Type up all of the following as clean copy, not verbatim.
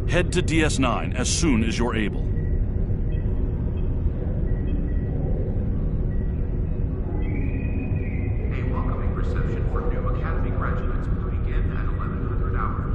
Head to DS9 as soon as you're able. A welcoming reception for new Academy graduates will begin at 1100 hours.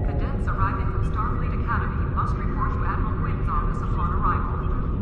Cadets arriving from Starfleet Academy must report to Admiral Wynn's office upon arrival.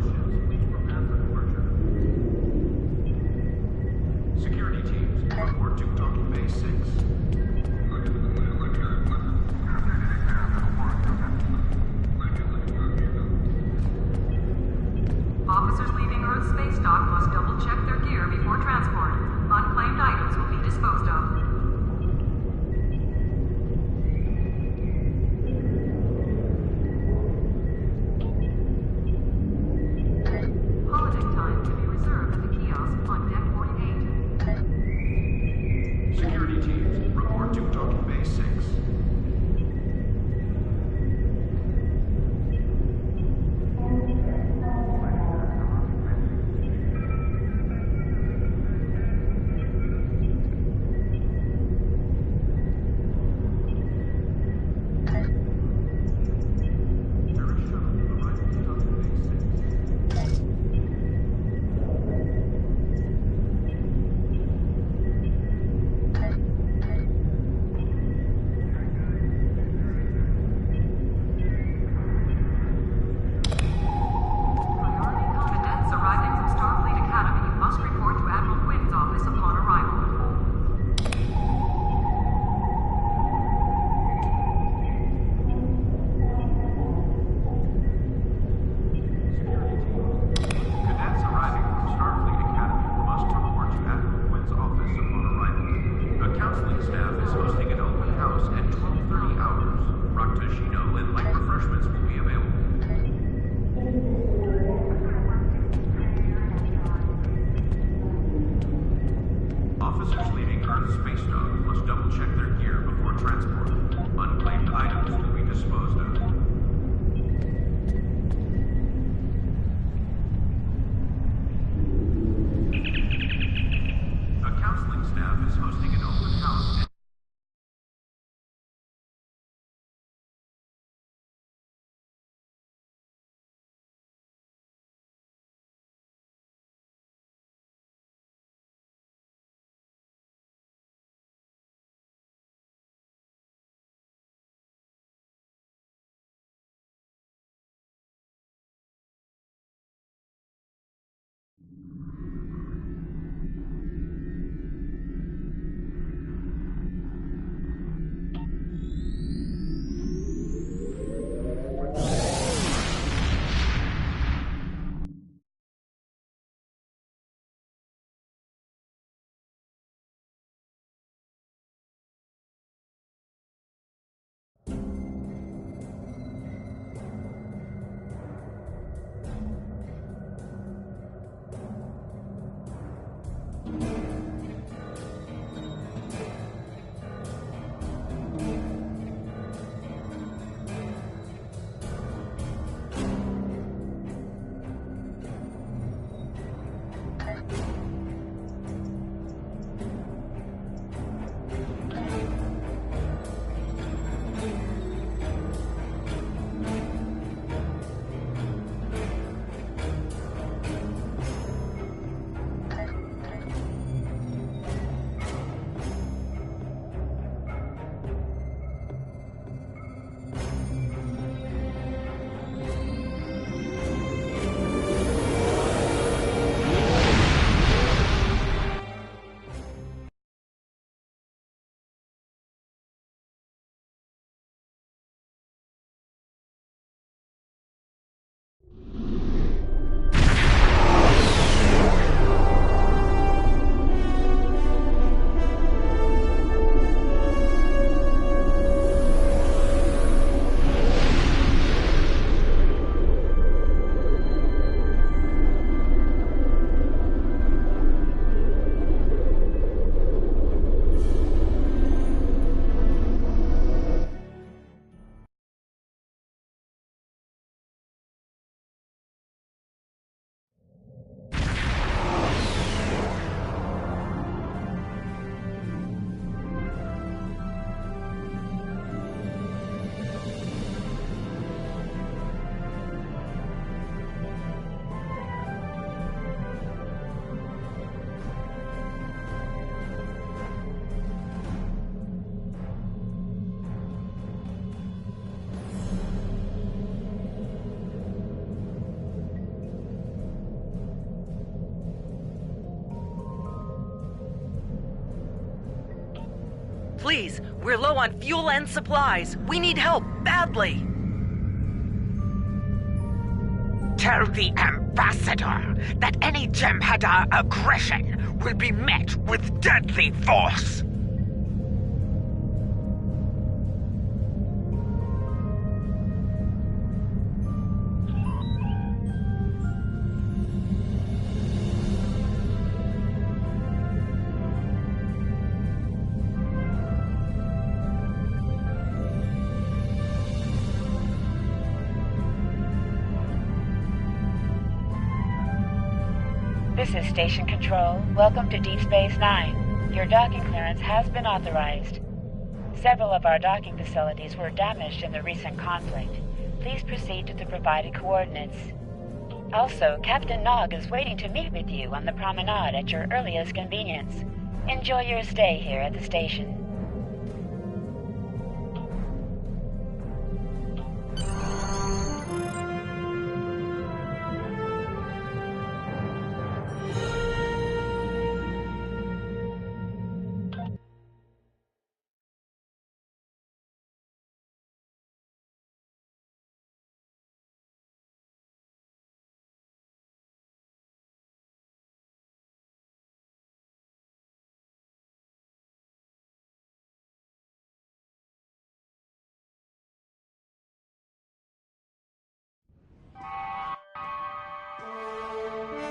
Please, we're low on fuel and supplies. We need help badly. Tell the ambassador that any Jem'Hadar aggression will be met with deadly force. This is Station Control. Welcome to Deep Space Nine. Your docking clearance has been authorized. Several of our docking facilities were damaged in the recent conflict. Please proceed to the provided coordinates. Also, Captain Nog is waiting to meet with you on the promenade at your earliest convenience. Enjoy your stay here at the station.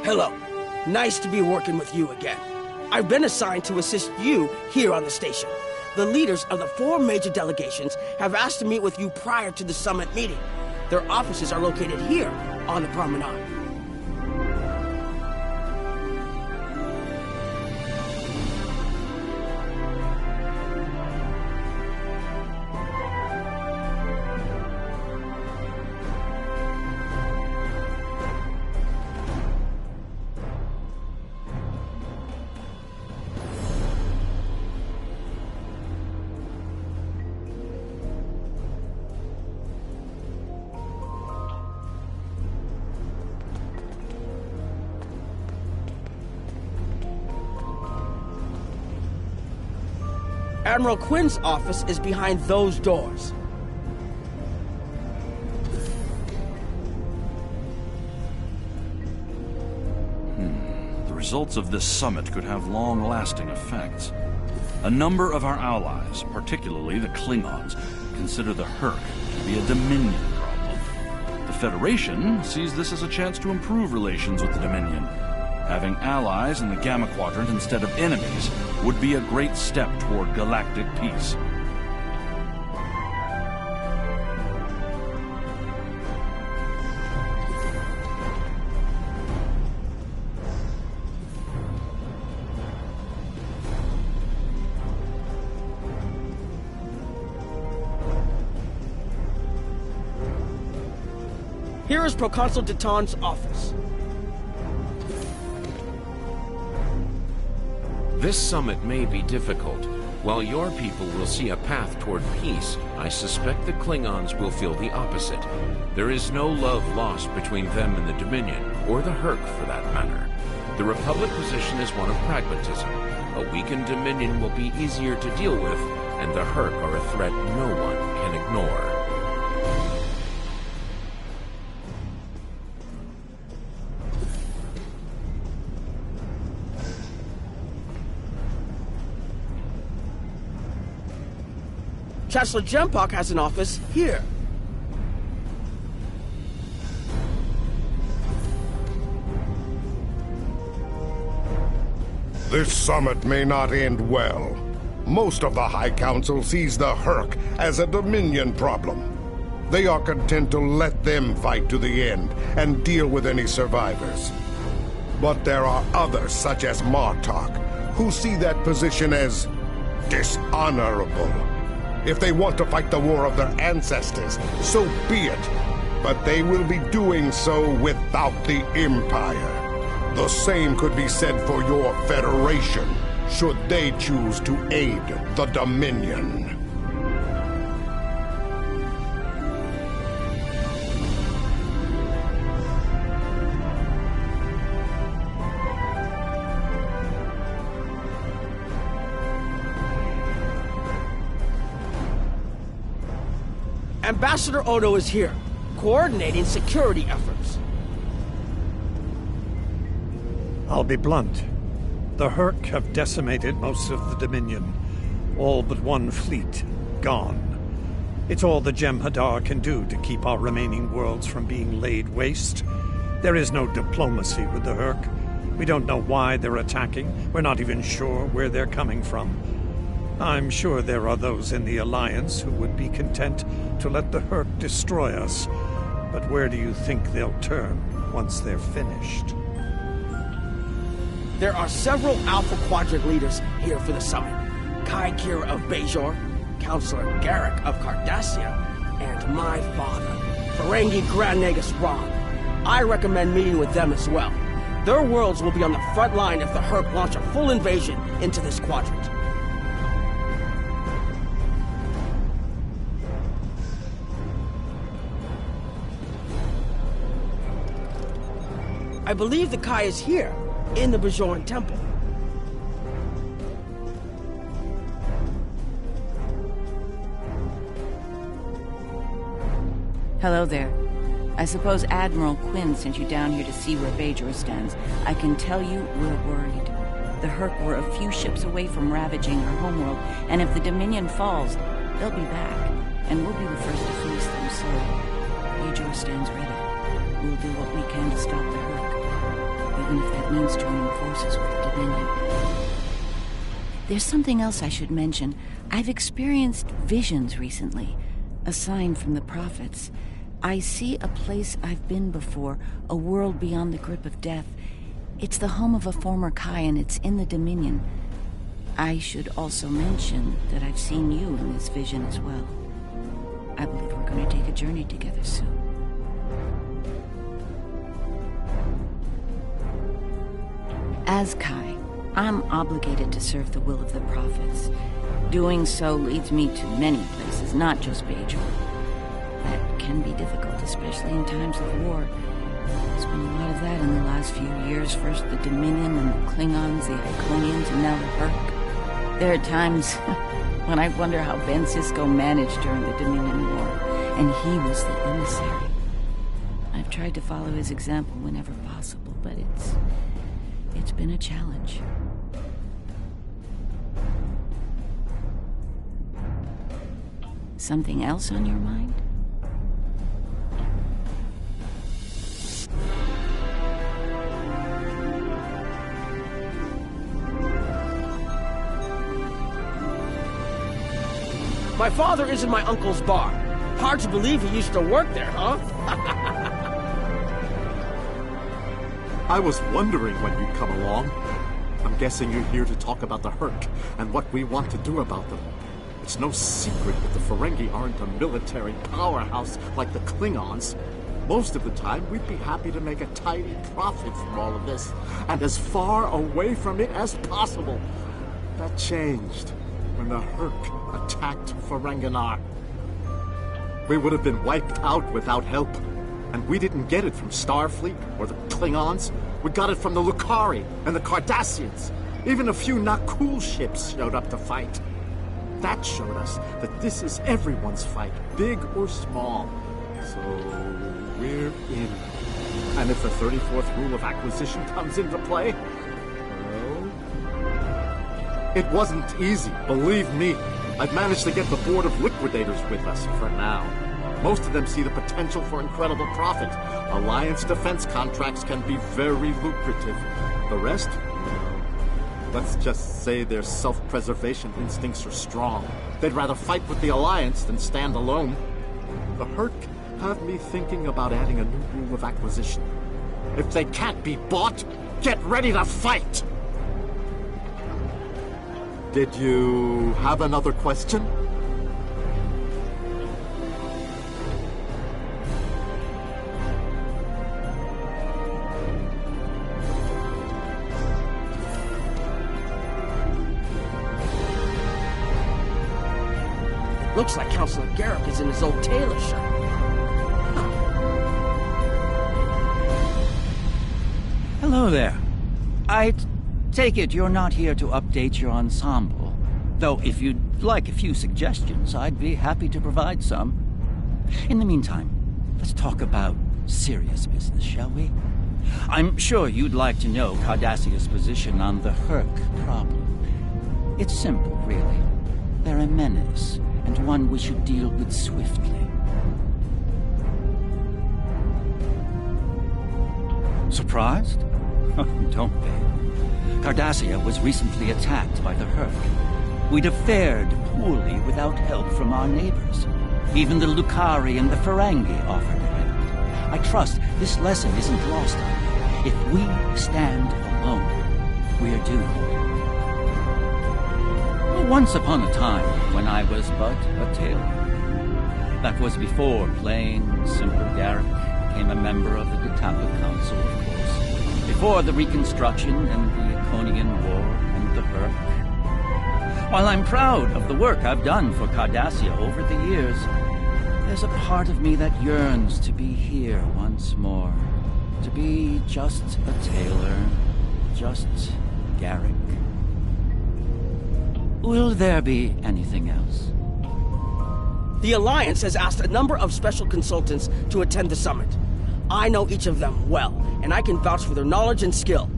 Hello. Nice to be working with you again. I've been assigned to assist you here on the station. The leaders of the 4 major delegations have asked to meet with you prior to the summit meeting. Their offices are located here on the promenade. Admiral Quinn's office is behind those doors. The results of this summit could have long-lasting effects. A number of our allies, particularly the Klingons, consider the Herc to be a Dominion problem. The Federation sees this as a chance to improve relations with the Dominion. Having allies in the Gamma Quadrant instead of enemies would be a great step toward galactic peace. Here is Proconsul Deton's office. This summit may be difficult. While your people will see a path toward peace, I suspect the Klingons will feel the opposite. There is no love lost between them and the Dominion, or the Herc for that matter. The Republic position is one of pragmatism. A weakened Dominion will be easier to deal with, and the Herc are a threat no one can ignore. Chancellor Jempok has an office here. This summit may not end well. Most of the High Council sees the Herc as a Dominion problem. They are content to let them fight to the end and deal with any survivors. But there are others, such as Martok, who see that position as dishonorable. If they want to fight the war of their ancestors, so be it. But they will be doing so without the Empire. The same could be said for your Federation, should they choose to aid the Dominion. Ambassador Odo is here, coordinating security efforts. I'll be blunt. The Hurk have decimated most of the Dominion. All but one fleet, gone. It's all the Jem'Hadar can do to keep our remaining worlds from being laid waste. There is no diplomacy with the Hurk. We don't know why they're attacking. We're not even sure where they're coming from. I'm sure there are those in the Alliance who would be content to let the Hurk destroy us. But where do you think they'll turn once they're finished? There are several Alpha Quadrant leaders here for the summit. Kai Kira of Bajor, Counselor Garrick of Cardassia, and my father, Ferengi Grand Nagus Ron. I recommend meeting with them as well. Their worlds will be on the front line if the Hurk launch a full invasion into this quadrant. I believe the Kai is here, in the Bajoran Temple. Hello there. I suppose Admiral Quinn sent you down here to see where Bajor stands. I can tell you we're worried. The Hurk were a few ships away from ravaging our homeworld, and if the Dominion falls, they'll be back, and we'll be the first to face them, so Bajor stands ready. We'll do what we can to stop the Hurk, even if that means joining forces with the Dominion. There's something else I should mention. I've experienced visions recently, a sign from the prophets. I see a place I've been before, a world beyond the grip of death. It's the home of a former Kai, and it's in the Dominion. I should also mention that I've seen you in this vision as well. I believe we're going to take a journey together soon. As Kai, I'm obligated to serve the will of the prophets. Doing so leads me to many places, not just Bajor. That can be difficult, especially in times of war. There's been a lot of that in the last few years. First the Dominion, then the Klingons, the Iconians, and now the Hurk. There are times when I wonder how Ben Sisko managed during the Dominion War, and he was the emissary. I've tried to follow his example whenever possible, but it's been a challenge. Something else on your mind? My father is in my uncle's bar. Hard to believe he used to work there, huh? I was wondering when you'd come along. I'm guessing you're here to talk about the Hurk and what we want to do about them. It's no secret that the Ferengi aren't a military powerhouse like the Klingons. Most of the time, we'd be happy to make a tidy profit from all of this, and as far away from it as possible. That changed when the Hurk attacked Ferenginar. We would have been wiped out without help, and we didn't get it from Starfleet or the Klingons. We got it from the Lukari and the Cardassians. Even a few not cool ships showed up to fight. That showed us that this is everyone's fight, big or small. So we're in. And if the 34th rule of acquisition comes into play, well, it wasn't easy, believe me. I've managed to get the board of liquidators with us for now. Most of them see the potential for incredible profit. Alliance defense contracts can be very lucrative. The rest, well, let's just say their self-preservation instincts are strong. They'd rather fight with the Alliance than stand alone. The Hurk have me thinking about adding a new rule of acquisition. If they can't be bought, get ready to fight! Did you have another question? Looks like Counselor Garrick is in his old tailor shop. Hello there. I take it you're not here to update your ensemble. Though if you'd like a few suggestions, I'd be happy to provide some. In the meantime, let's talk about serious business, shall we? I'm sure you'd like to know Cardassia's position on the Herc problem. It's simple, really. They're a menace, and one we should deal with swiftly. Surprised? Don't be. Cardassia was recently attacked by the Herc. We'd have fared poorly without help from our neighbors. Even the Lucari and the Ferengi offered a hand. I trust this lesson isn't lost on me. If we stand alone, we're doomed. Once upon a time, when I was but a tailor. That was before plain, simple Garrick became a member of the Detapa Council, of course. Before the Reconstruction and the Iconian War and the Herc. While I'm proud of the work I've done for Cardassia over the years, there's a part of me that yearns to be here once more. To be just a tailor, just Garrick. Will there be anything else? The Alliance has asked a number of special consultants to attend the summit. I know each of them well, and I can vouch for their knowledge and skill.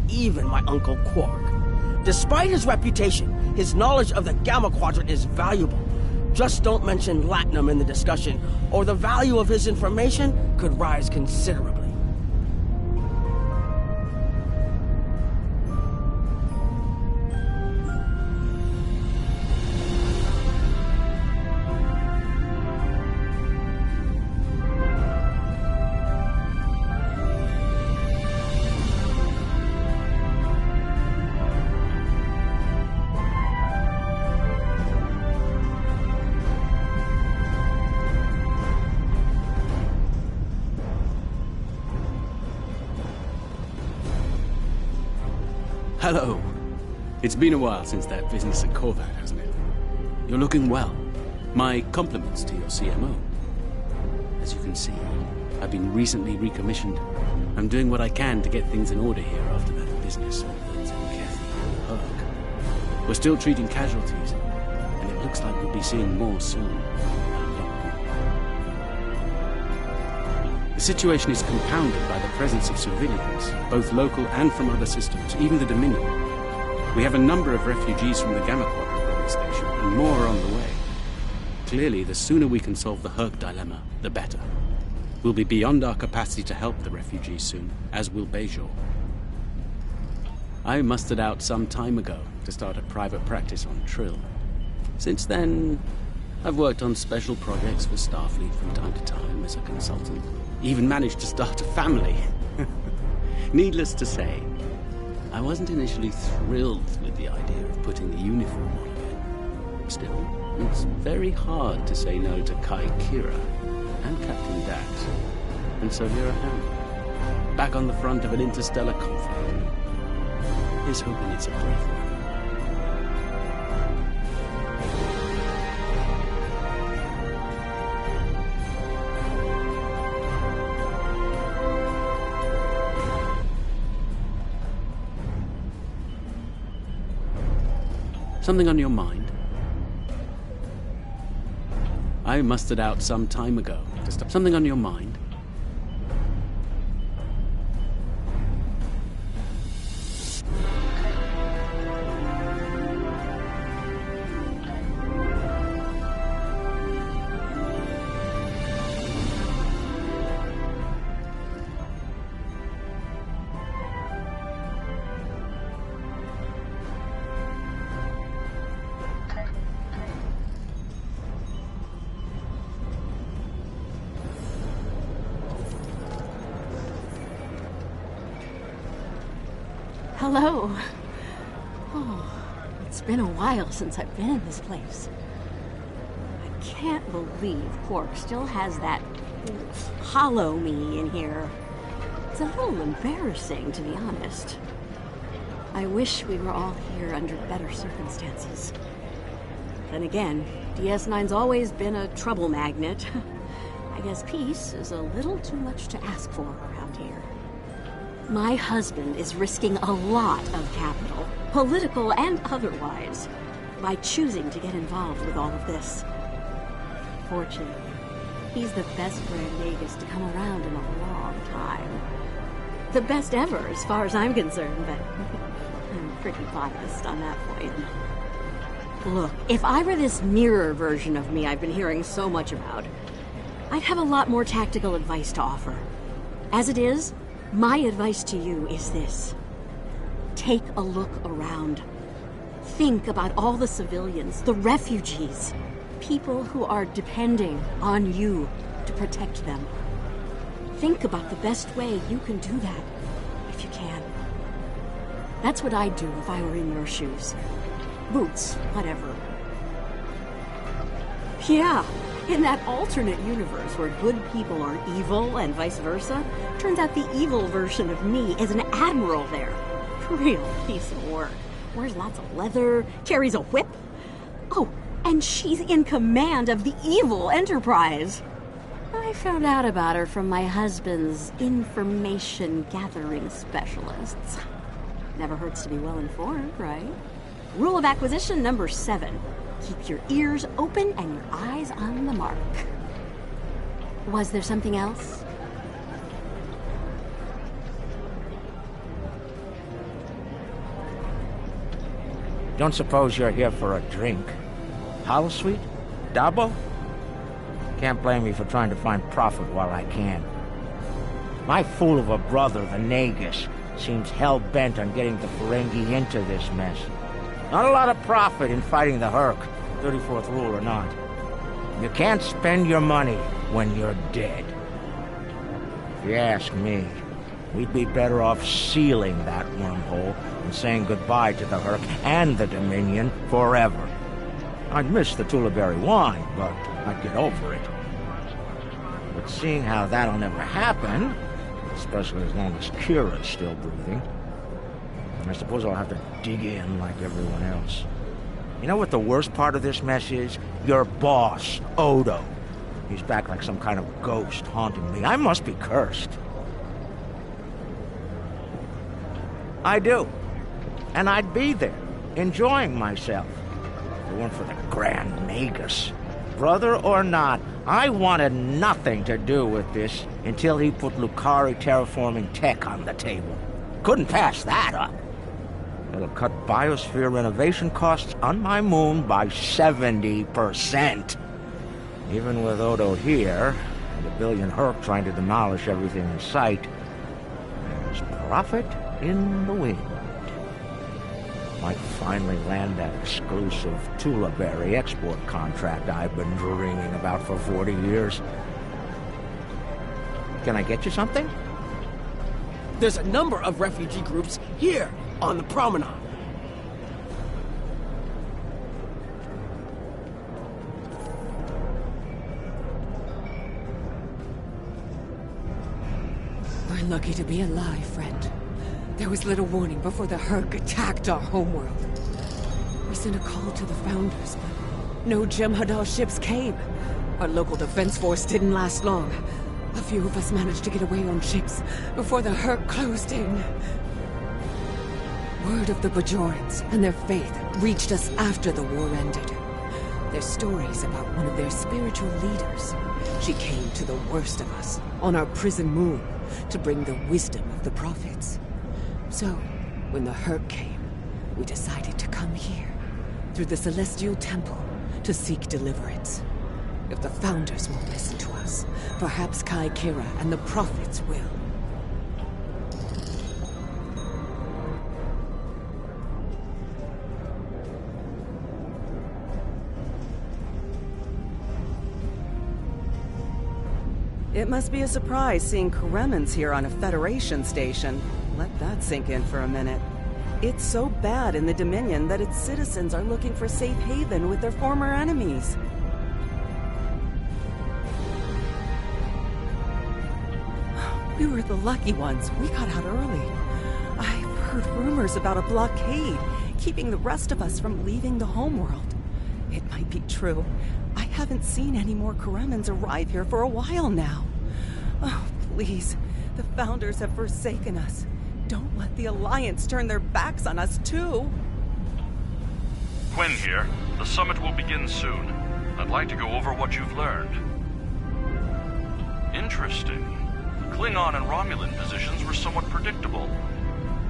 Even my Uncle Quark. Despite his reputation, his knowledge of the Gamma Quadrant is valuable. Just don't mention Latinum in the discussion, or the value of his information could rise considerably. Hello. It's been a while since that business at Corvat, hasn't it? You're looking well. My compliments to your CMO. As you can see, I've been recently recommissioned. I'm doing what I can to get things in order here after that business with Herc. We're still treating casualties, and it looks like we'll be seeing more soon. The situation is compounded by the presence of civilians, both local and from other systems, even the Dominion. We have a number of refugees from the Gamma Quadrant station, and more are on the way. Clearly, the sooner we can solve the Herc dilemma, the better. We'll be beyond our capacity to help the refugees soon, as will Bajor. I mustered out some time ago to start a private practice on Trill. Since then, I've worked on special projects for Starfleet from time to time as a consultant. Even managed to start a family. Needless to say, I wasn't initially thrilled with the idea of putting the uniform on again. Still, it's very hard to say no to Kai Kira and Captain Dax. And so here I am, back on the front of an interstellar conflict. Here's hoping it's a brief one. Something on your mind? I mustered out some time ago to stop. Something on your mind? Hello. Oh, it's been a while since I've been in this place. I can't believe Quark still has that hollow me in here. It's a little embarrassing, to be honest. I wish we were all here under better circumstances. Then again, DS9's always been a trouble magnet. I guess peace is a little too much to ask for around here. My husband is risking a lot of capital, political and otherwise, by choosing to get involved with all of this. Fortunately, He's the best Grand Magus to come around in a long time. The best ever, as far as I'm concerned, but I'm pretty biased on that point. Look, if I were this mirror version of me I've been hearing so much about, I'd have a lot more tactical advice to offer. As it is, my advice to you is this. Take a look around. Think about all the civilians, the refugees, people who are depending on you to protect them. Think about the best way you can do that, if you can. That's what I'd do if I were in your shoes. Boots, whatever. Yeah, in that alternate universe where good people are evil and vice versa, turns out the evil version of me is an admiral there. Real piece of work. Wears lots of leather, carries a whip. Oh, and she's in command of the evil Enterprise. I found out about her from my husband's information gathering specialists. Never hurts to be well informed, right? Rule of acquisition number 7. Keep your ears open and your eyes on the mark. Was there something else? Don't suppose you're here for a drink? Holosuite? Dabo? Can't blame me for trying to find profit while I can. My fool of a brother, the Nagus, seems hell-bent on getting the Ferengi into this mess. Not a lot of profit in fighting the Hurk, 34th rule or not. You can't spend your money when you're dead. If you ask me, we'd be better off sealing that wormhole and saying goodbye to the Hurk and the Dominion forever. I'd miss the Tulaberry wine, but I'd get over it. But seeing how that'll never happen, especially as long as Kira's still breathing, I suppose I'll have to dig in like everyone else. You know what the worst part of this mess is? Your boss, Odo. He's back like some kind of ghost haunting me. I must be cursed. I do. And I'd be there, enjoying myself. If it weren't for the Grand Magus. Brother or not, I wanted nothing to do with this until he put Lucari terraforming tech on the table. Couldn't pass that up. It'll cut biosphere renovation costs on my moon by 70%. Even with Odo here, and a billion Hurk trying to demolish everything in sight, there's profit in the wind. Might finally land that exclusive Tulaberry export contract I've been dreaming about for 40 years. Can I get you something? There's a number of refugee groups here on the promenade. We're lucky to be alive, friend. There was little warning before the Hurk attacked our homeworld. We sent a call to the Founders, but no Jem'Hadar ships came. Our local defense force didn't last long. A few of us managed to get away on ships before the Hurk closed in. Word of the Bajorans and their faith reached us after the war ended. Their stories about one of their spiritual leaders. She came to the worst of us on our prison moon to bring the wisdom of the prophets. So, when the Hurk came, we decided to come here, through the Celestial Temple, to seek deliverance. If the Founders won't listen to us, perhaps Kai Kira and the prophets will. It must be a surprise seeing Koremans here on a Federation station. Let that sink in for a minute. It's so bad in the Dominion that its citizens are looking for safe haven with their former enemies. We were the lucky ones. We got out early. I've heard rumors about a blockade, keeping the rest of us from leaving the homeworld. It might be true. I haven't seen any more Koremans arrive here for a while now. Oh, please. The Founders have forsaken us. Don't let the Alliance turn their backs on us, too. Quinn here. The summit will begin soon. I'd like to go over what you've learned. Interesting. The Klingon and Romulan positions were somewhat predictable.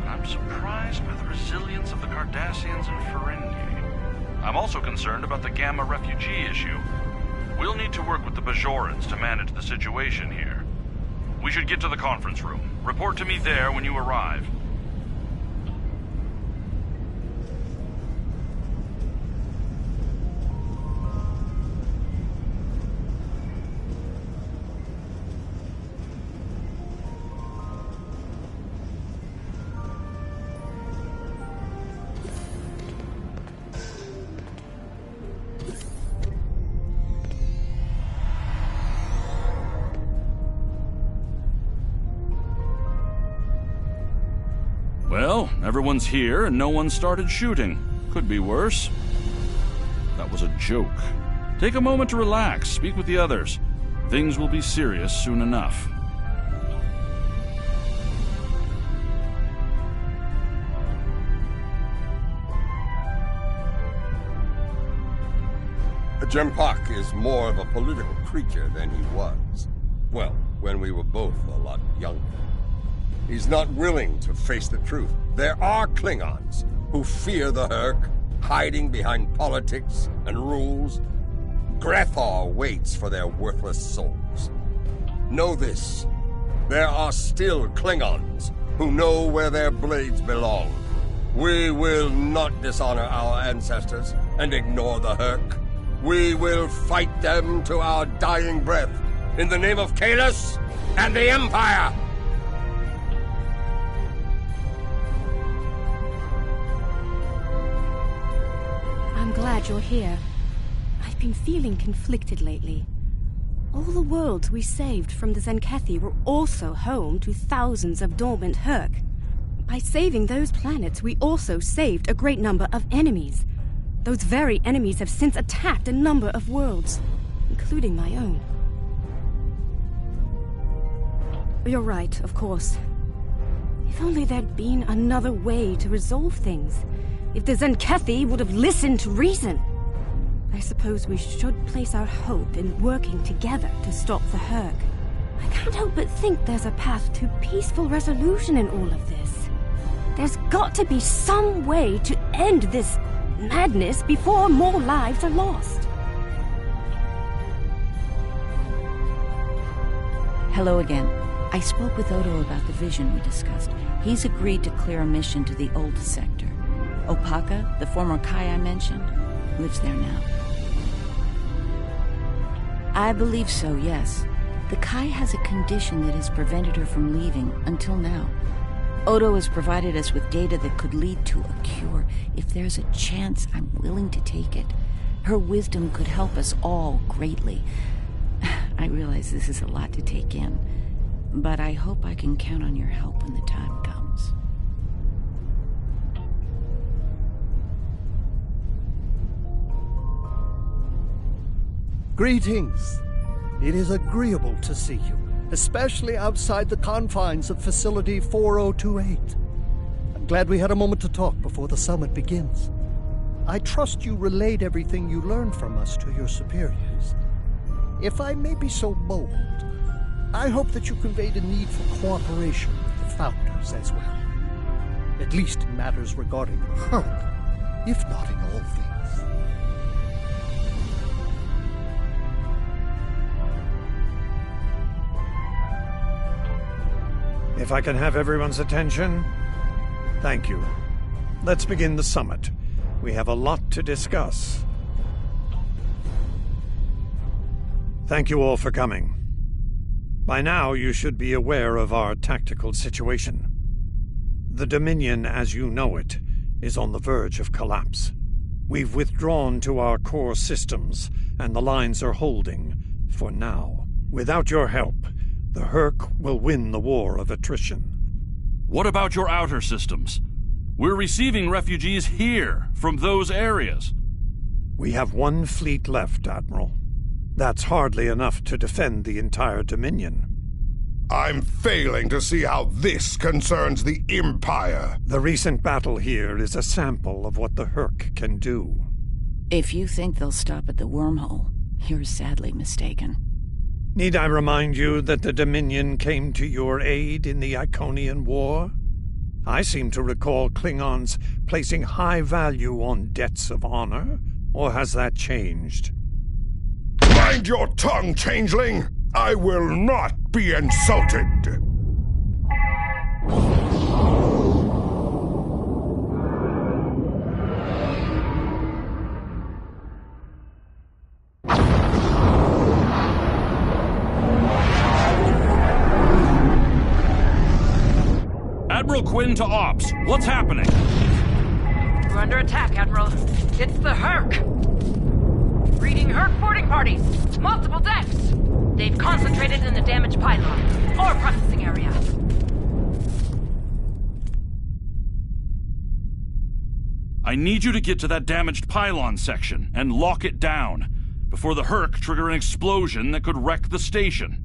But I'm surprised by the resilience of the Cardassians and Ferengi. I'm also concerned about the Gamma refugee issue. We'll need to work with the Bajorans to manage the situation here. We should get to the conference room. Report to me there when you arrive. Well, everyone's here and no one started shooting. Could be worse. That was a joke. Take a moment to relax, speak with the others. Things will be serious soon enough. Jempak is more of a political creature than he was. Well, when we were both a lot younger. He's not willing to face the truth. There are Klingons who fear the Herc, hiding behind politics and rules. Grethar waits for their worthless souls. Know this. There are still Klingons who know where their blades belong. We will not dishonor our ancestors and ignore the Herc. We will fight them to our dying breath in the name of Kahless and the Empire! I'm glad you're here. I've been feeling conflicted lately. All the worlds we saved from the Zenkethi were also home to thousands of dormant Herc. By saving those planets, we also saved a great number of enemies. Those very enemies have since attacked a number of worlds, including my own. You're right, of course. If only there'd been another way to resolve things. If the Zenkethi would have listened to reason. I suppose we should place our hope in working together to stop the Herc. I can't help but think there's a path to peaceful resolution in all of this. There's got to be some way to end this madness before more lives are lost. Hello again. I spoke with Odo about the vision we discussed. He's agreed to clear a mission to the old sector. Opaka, the former Kai I mentioned, lives there now. I believe so, yes. The Kai has a condition that has prevented her from leaving until now. Odo has provided us with data that could lead to a cure. If there's a chance, I'm willing to take it. Her wisdom could help us all greatly. I realize this is a lot to take in, but I hope I can count on your help when the time comes. Greetings. It is agreeable to see you, especially outside the confines of Facility 4028. I'm glad we had a moment to talk before the summit begins. I trust you relayed everything you learned from us to your superiors. If I may be so bold, I hope that you conveyed a need for cooperation with the Founders as well. At least in matters regarding the Herc, if not in all things. If I can have everyone's attention, thank you. Let's begin the summit. We have a lot to discuss. Thank you all for coming. By now, you should be aware of our tactical situation. The Dominion, as you know it, is on the verge of collapse. We've withdrawn to our core systems, and the lines are holding, for now. Without your help, the Herc will win the war of attrition. What about your outer systems? We're receiving refugees here, from those areas. We have one fleet left, Admiral. That's hardly enough to defend the entire Dominion. I'm failing to see how this concerns the Empire. The recent battle here is a sample of what the Herc can do. If you think they'll stop at the wormhole, you're sadly mistaken. Need I remind you that the Dominion came to your aid in the Iconian War? I seem to recall Klingons placing high value on debts of honor, or has that changed? Mind your tongue, changeling! I will not be insulted! Admiral Quinn to Ops. What's happening? We're under attack, Admiral. It's the Herc. Reading Herc boarding parties. Multiple decks. They've concentrated in the damaged pylon. Ore processing area. I need you to get to that damaged pylon section and lock it down before the Herc trigger an explosion that could wreck the station.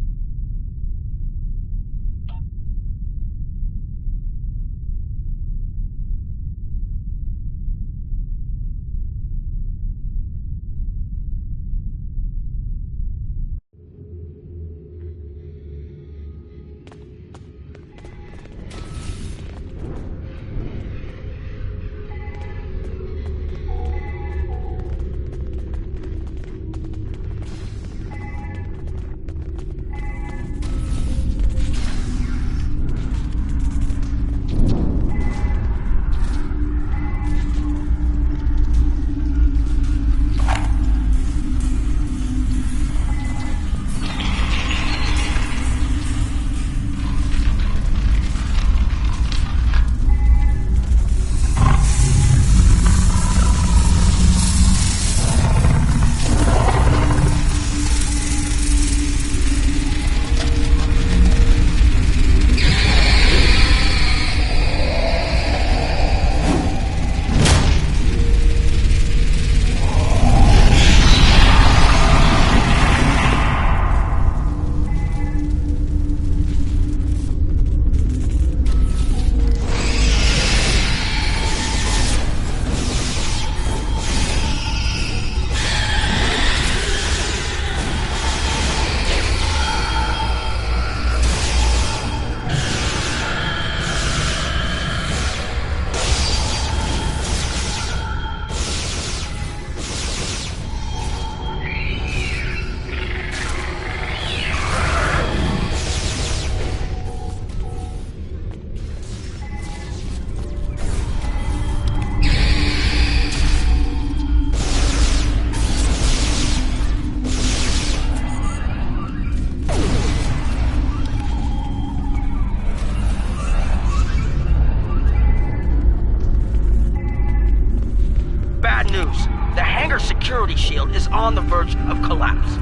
security shield is on the verge of collapse.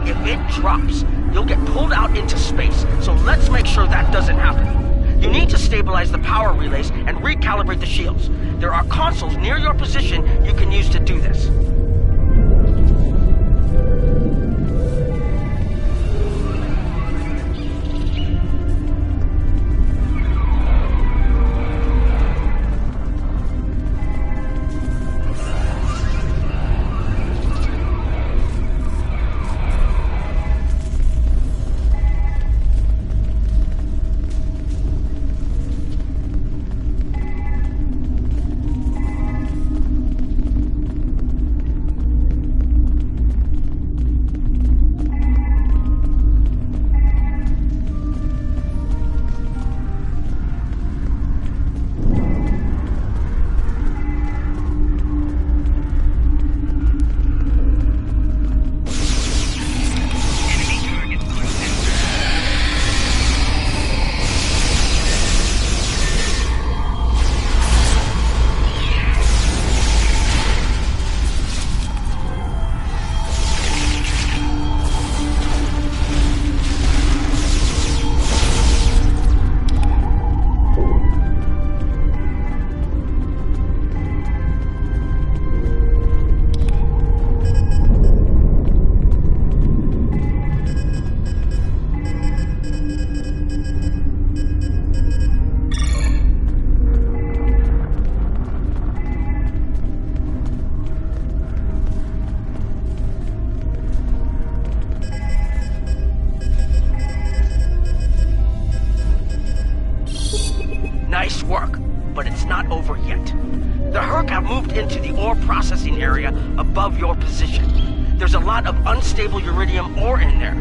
If it drops, you'll get pulled out into space, so let's make sure that doesn't happen. You need to stabilize the power relays and recalibrate the shields. There are consoles near your position you can use to do this. over yet. The Herc have moved into the ore processing area above your position. There's a lot of unstable uridium ore in there.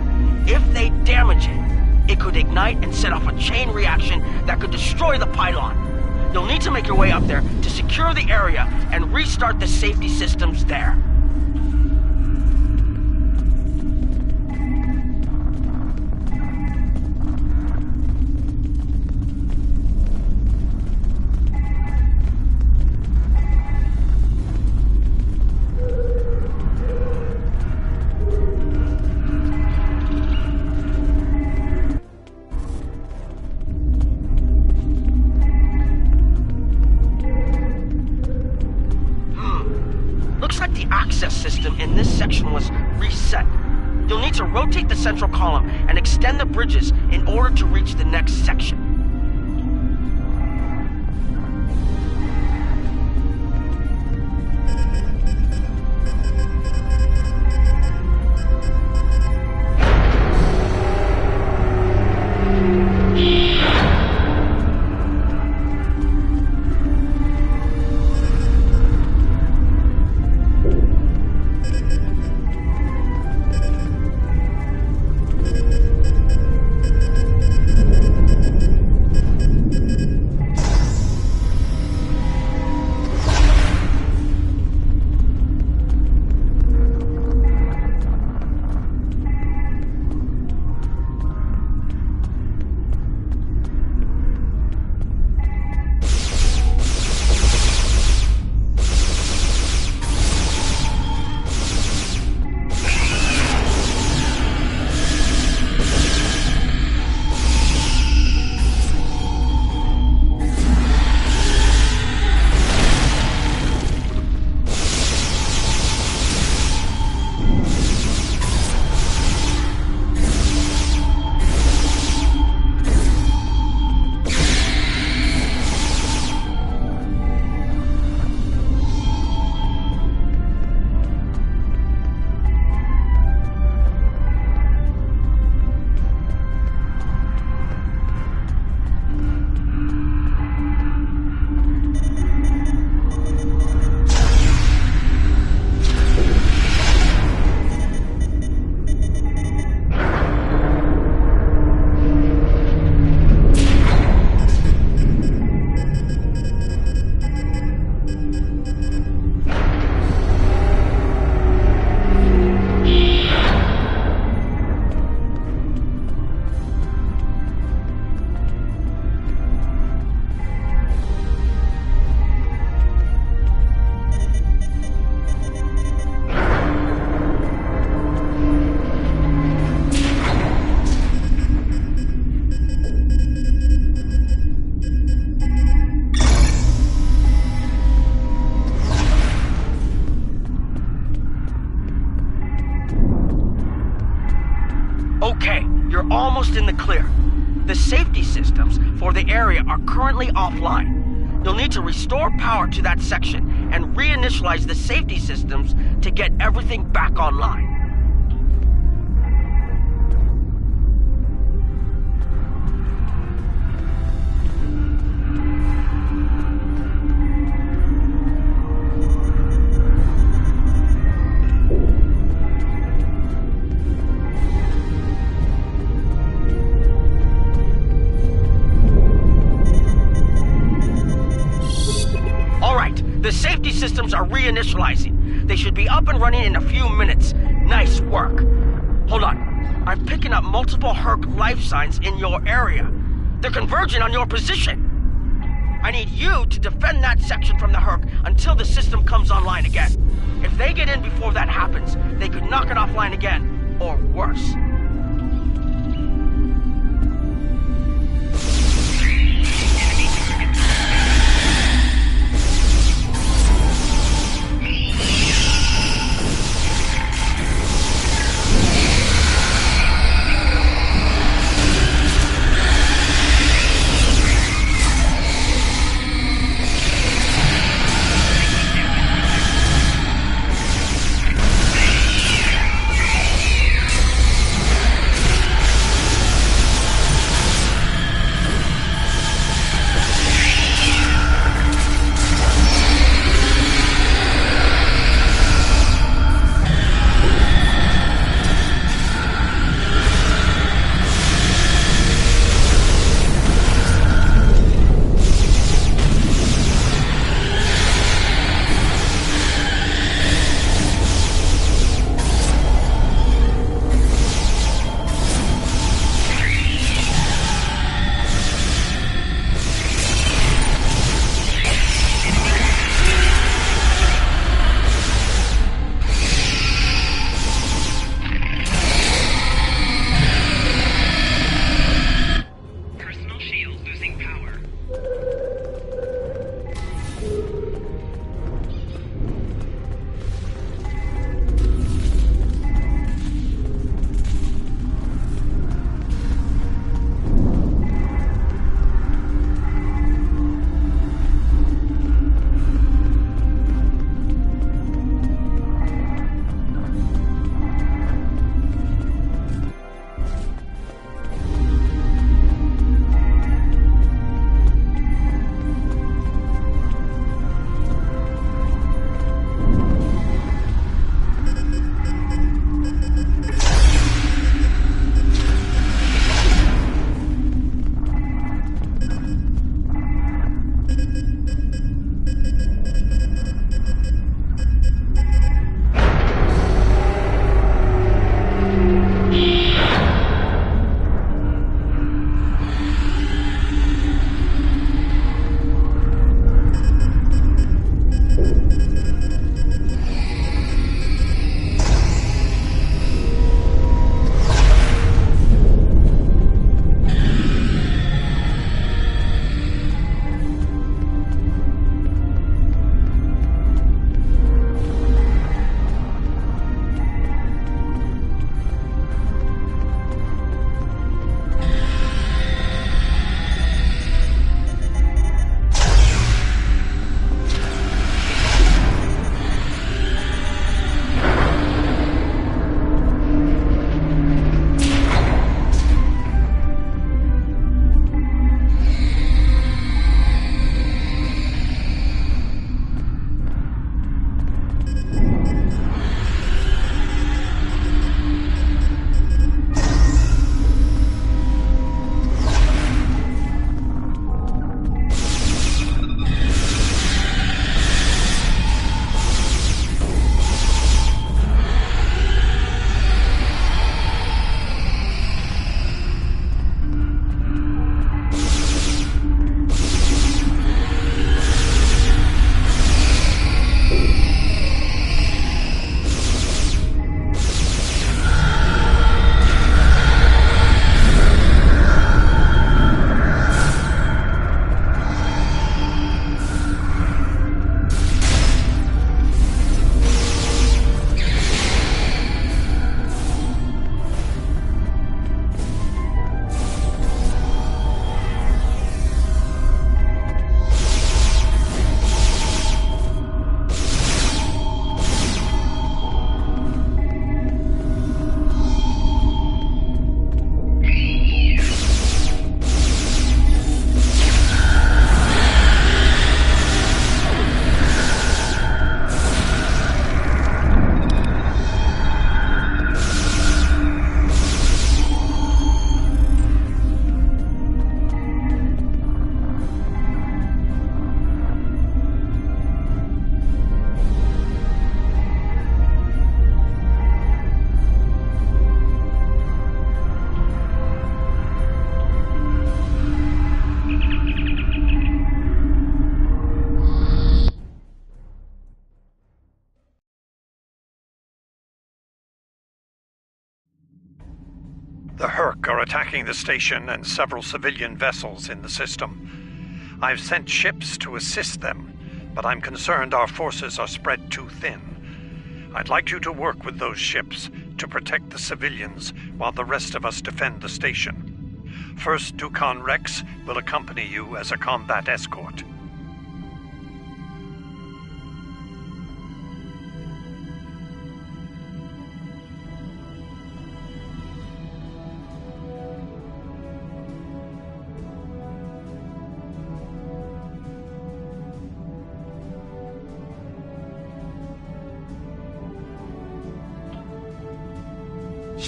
If they damage it, it could ignite and set off a chain reaction that could destroy the pylon. You'll need to make your way up there to secure the area and restart the safety systems there. In this section was reset. You'll need to rotate the central column and extend the bridges in order to reach the next section. Almost in the clear. The safety systems for the area are currently offline. You'll need to restore power to that section and reinitialize the safety systems to get everything back online. The safety systems are reinitializing. They should be up and running in a few minutes. Nice work. Hold on. I'm picking up multiple Herc life signs in your area. They're converging on your position. I need you to defend that section from the Herc until the system comes online again. If they get in before that happens, they could knock it offline again, or worse. The Herc are attacking the station and several civilian vessels in the system. I've sent ships to assist them, but I'm concerned our forces are spread too thin. I'd like you to work with those ships to protect the civilians while the rest of us defend the station. First Dukan Rex will accompany you as a combat escort.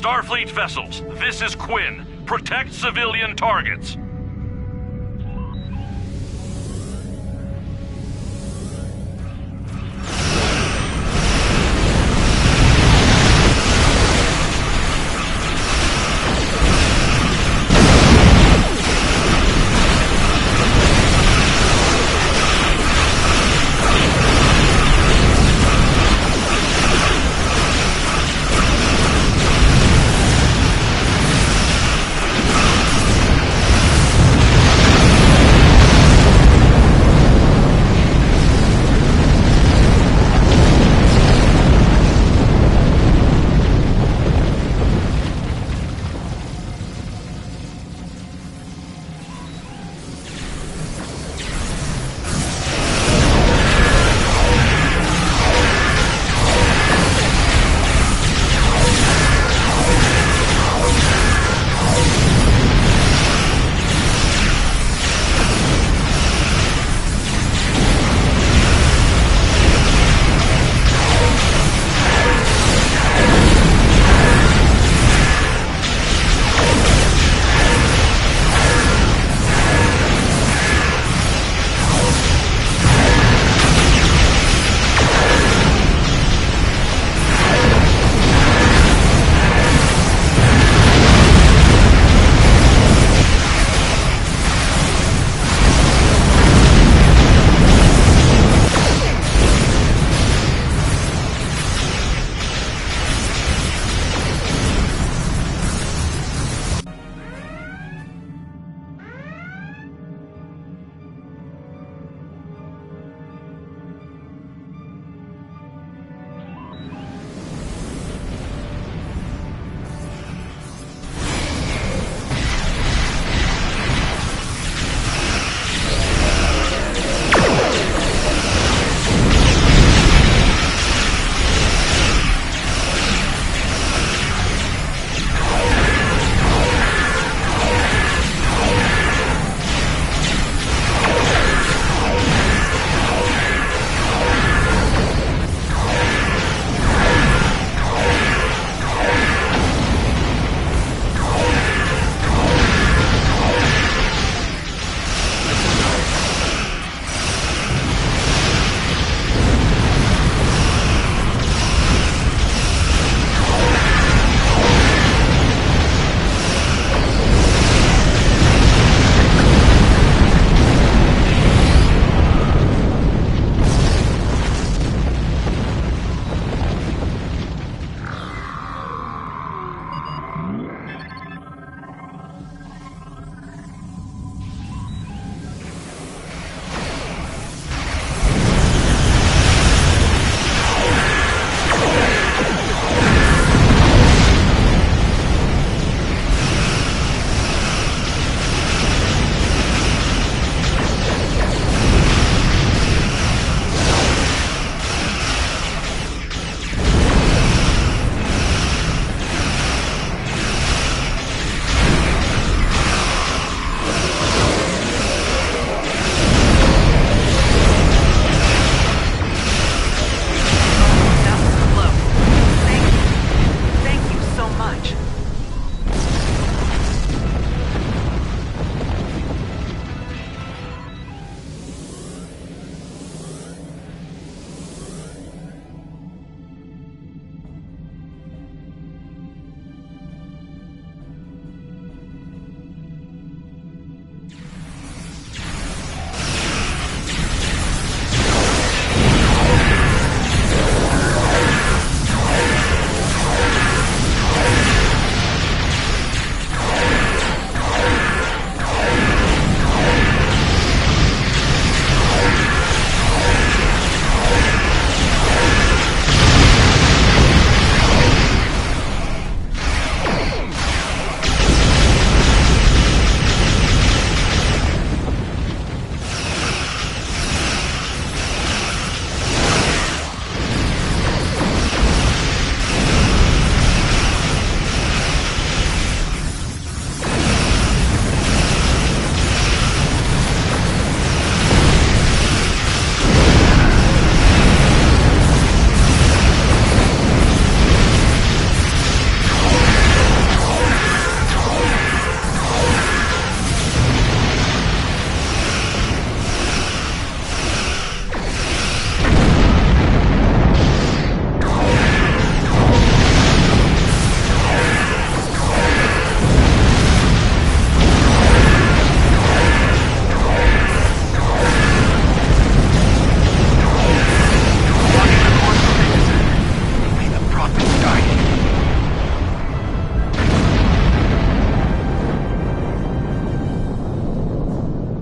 Starfleet vessels, this is Quinn. Protect civilian targets.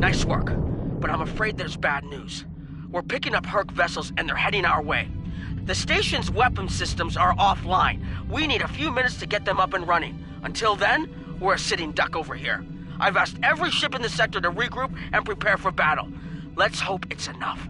Nice work, but I'm afraid there's bad news. We're picking up Herc vessels and they're heading our way. The station's weapon systems are offline. We need a few minutes to get them up and running. Until then, we're a sitting duck over here. I've asked every ship in the sector to regroup and prepare for battle. Let's hope it's enough.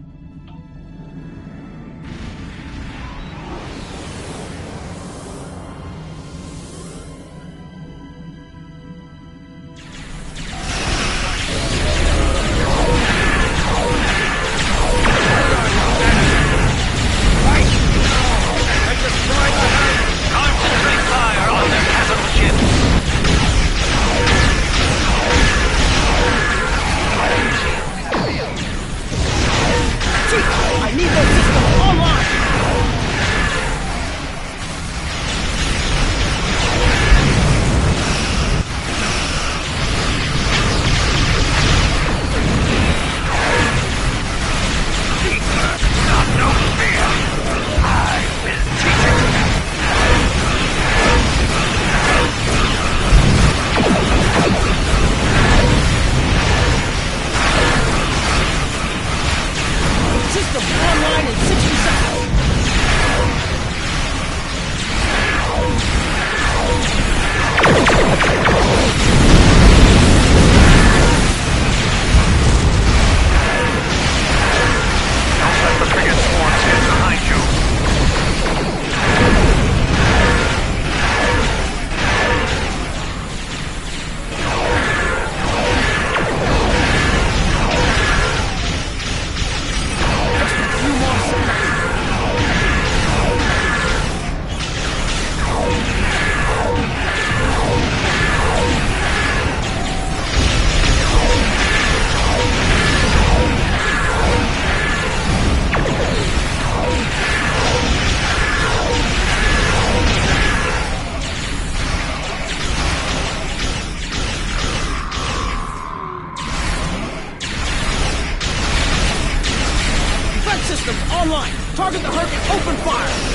Online! Target the Herc and open fire!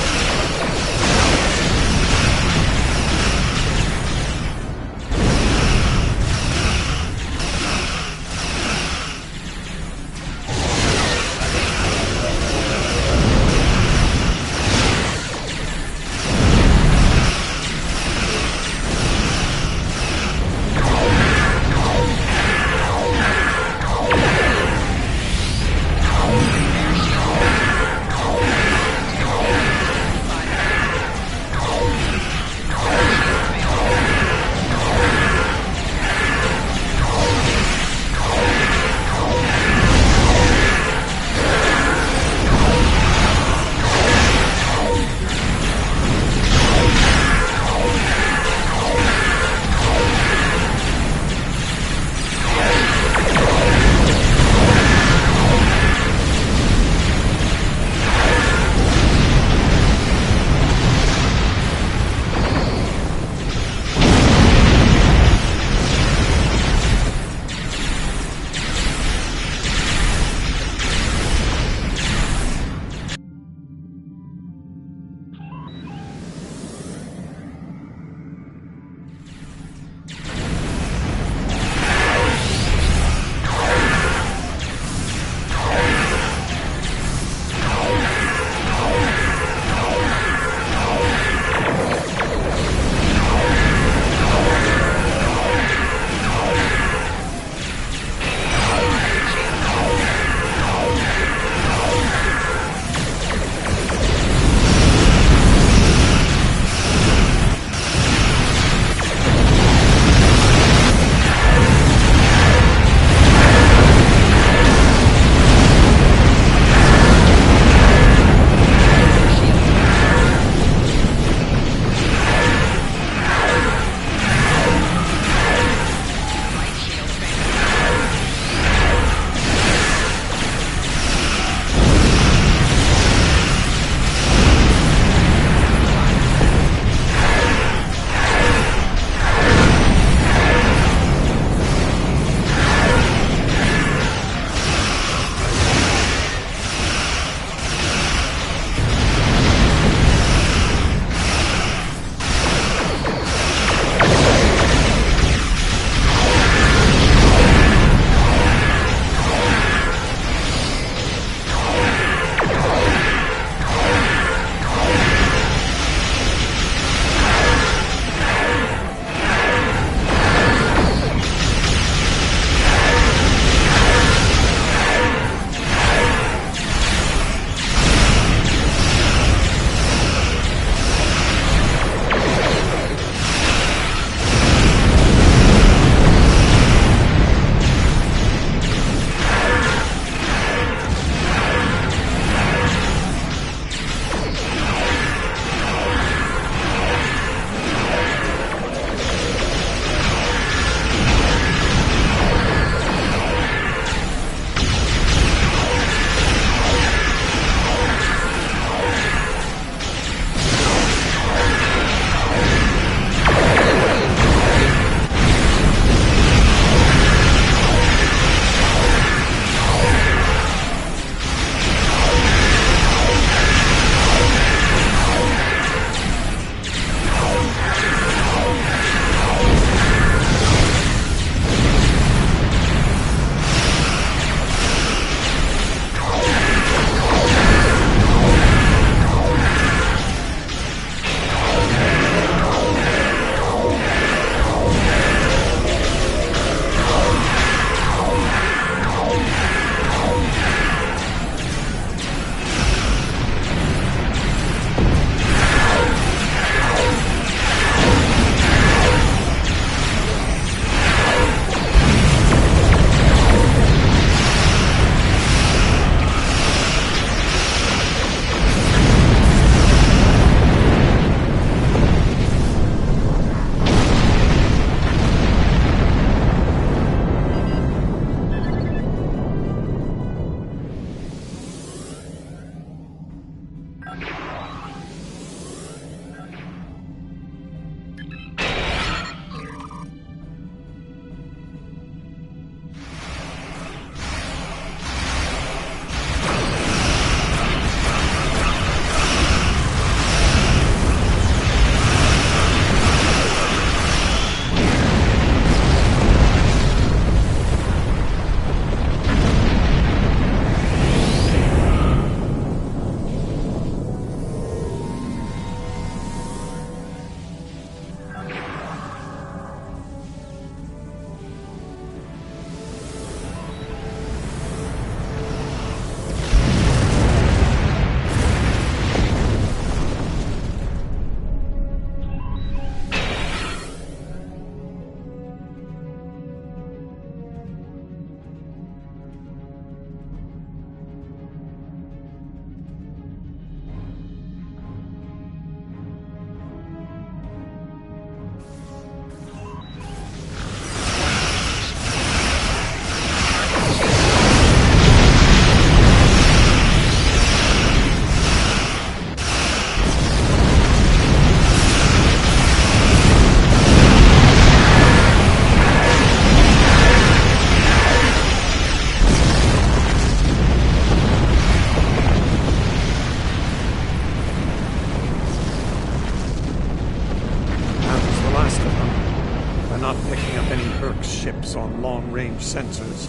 long-range sensors,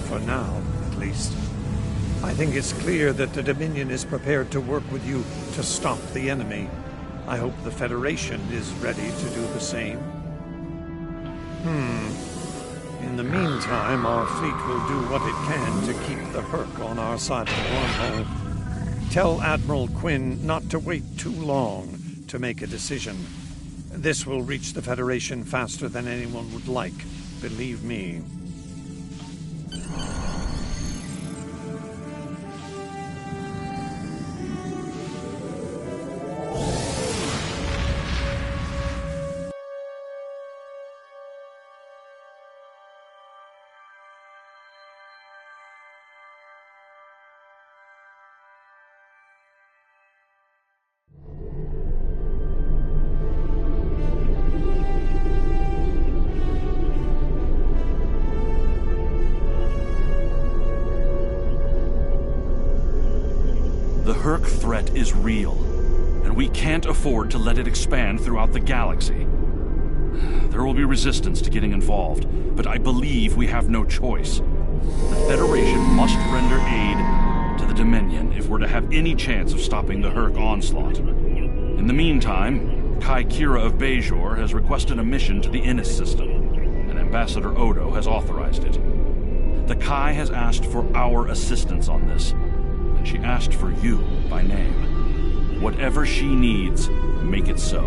for now, at least. I think it's clear that the Dominion is prepared to work with you to stop the enemy. I hope the Federation is ready to do the same. In the meantime, our fleet will do what it can to keep the Herc on our side of the wormhole. Tell Admiral Quinn not to wait too long to make a decision. This will reach the Federation faster than anyone would like, believe me. The Herc threat is real, and we can't afford to let it expand throughout the galaxy. There will be resistance to getting involved, but I believe we have no choice. The Federation must render aid to the Dominion if we're to have any chance of stopping the Herc onslaught. In the meantime, Kai Kira of Bajor has requested a mission to the Innis system, and Ambassador Odo has authorized it. The Kai has asked for our assistance on this, and she asked for you by name. Whatever she needs, make it so.